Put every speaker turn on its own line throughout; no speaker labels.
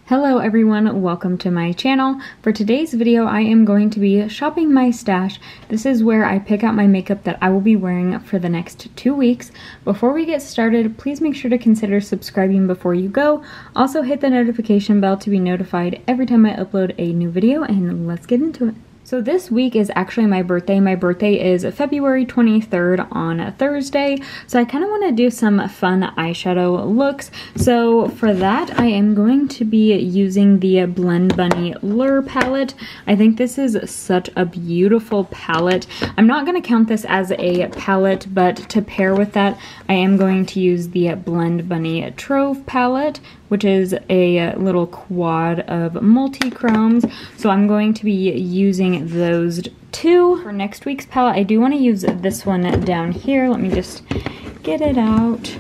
Hello everyone, welcome to my channel. For today's video, I am going to be shopping my stash. This is where I pick out my makeup that I will be wearing for the next 2 weeks. Before we get started, please make sure to consider subscribing before you go. Also hit the notification bell to be notified every time I upload a new video, and let's get into it. So this week is actually my birthday. My birthday is February 23rd on a Thursday. So I kind of want to do some fun eyeshadow looks. So for that, I am going to be using the Blend Bunny Lure palette. I think this is such a beautiful palette. I'm not going to count this as a palette, but to pair with that, I am going to use the Blend Bunny Trove palette, which is a little quad of multi-chromes. So I'm going to be using those two. For next week's palette, I do want to use this one down here. Let me just get it out.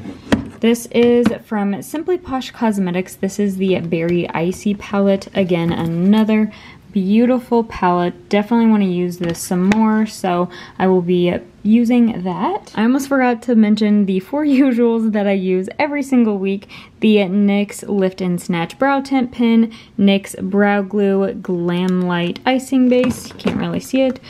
This is from Simply Posh Cosmetics. This is the Berry Icy palette. Again, another beautiful palette. Definitely want to use this some more, so I will be using that. I almost forgot to mention the 4 usuals that I use every single week. The NYX Lift and Snatch Brow Tint Pen, NYX Brow Glue Glam Light Icing Base, you can't really see it,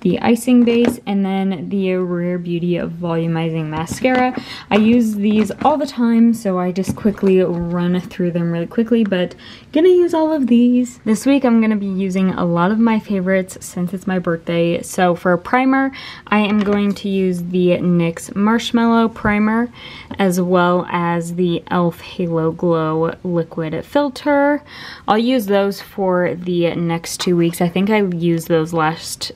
the icing base, and then the Rare Beauty Volumizing Mascara. I use these all the time, so I just quickly run through them really quickly, but gonna use all of these. This week I'm gonna be using a lot of my favorites since it's my birthday. So for a primer, I am going to use the NYX Marshmallow Primer, as well as the e.l.f. Halo Glow Liquid Filter. I'll use those for the next 2 weeks. I think I used those last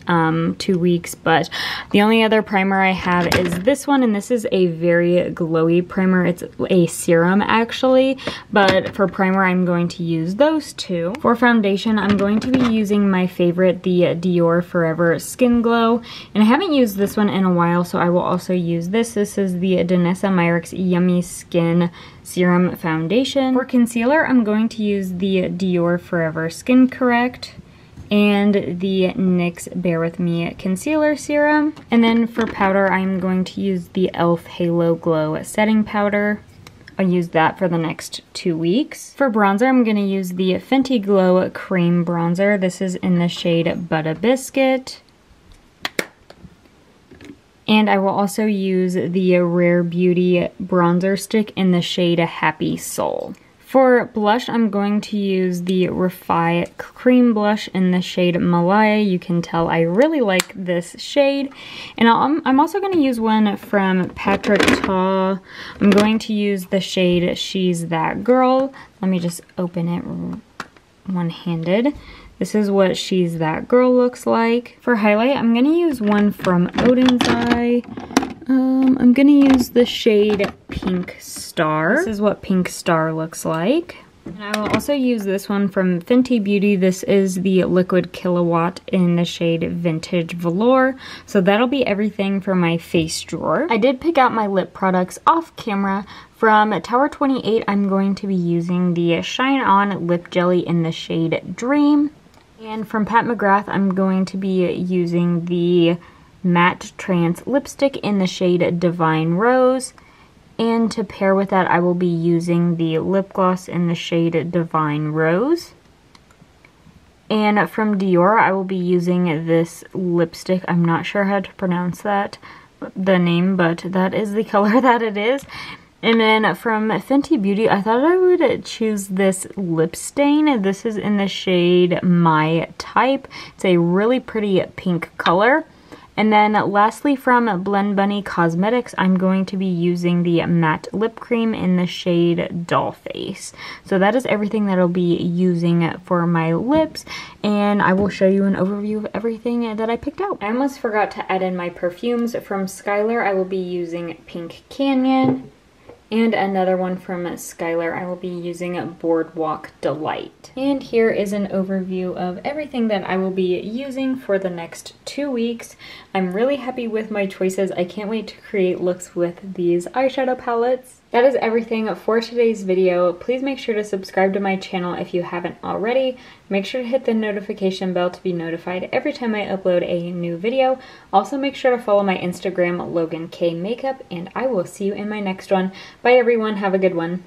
2 weeks, but the only other primer I have is this one, and this is a very glowy primer. It's a serum actually, but for primer I'm going to use those two. For foundation, I'm going to be using my favorite, the Dior Forever Skin Glow, and I haven't used this one in a while, so I will also use this. This is the Danessa Myricks Yummy Skin Serum Foundation. For concealer, I'm going to use the Dior Forever Skin Correct and the NYX Bare With Me Concealer Serum. And then for powder, I'm going to use the e.l.f. Halo Glow Setting Powder. I'll use that for the next 2 weeks. For bronzer, I'm going to use the Fenty Glow Cream Bronzer. This is in the shade Butta Biscuit. And I will also use the Rare Beauty Bronzer Stick in the shade Happy Soul. For blush, I'm going to use the Refi Cream Blush in the shade Malaya. You can tell I really like this shade. And I'm also going to use one from Patrick Ta. I'm going to use the shade She's That Girl. Let me just open it one-handed. This is what She's That Girl looks like. For highlight, I'm going to use one from Oden's Eye. I'm going to use the shade Pink Star. This is what Pink Star looks like. And I will also use this one from Fenty Beauty. This is the Liquid Kilowatt in the shade Vintage Velour. So that'll be everything for my face drawer. I did pick out my lip products off camera. From Tower 28, I'm going to be using the Shine On Lip Jelly in the shade Dream. And from Pat McGrath, I'm going to be using the Matte Trance Lipstick in the shade Divine Rose. And to pair with that, I will be using the lip gloss in the shade Divine Rose. And from Dior, I will be using this lipstick. I'm not sure how to pronounce the name, but that is the color that it is. And then from Fenty Beauty, I thought I would choose this lip stain. This is in the shade My Type. It's a really pretty pink color. And then lastly, from Blend Bunny Cosmetics, I'm going to be using the matte lip cream in the shade Dollface. So that is everything that I'll be using for my lips, and I will show you an overview of everything that I picked out. I almost forgot to add in my perfumes. From Skylar, I will be using Pink Canyon. And another one from Skylar, I will be using Boardwalk Delight. And here is an overview of everything that I will be using for the next 2 weeks. I'm really happy with my choices. I can't wait to create looks with these eyeshadow palettes. That is everything for today's video. Please make sure to subscribe to my channel if you haven't already. Make sure to hit the notification bell to be notified every time I upload a new video. Also make sure to follow my Instagram, Logan K Makeup, and I will see you in my next one. Bye everyone, have a good one.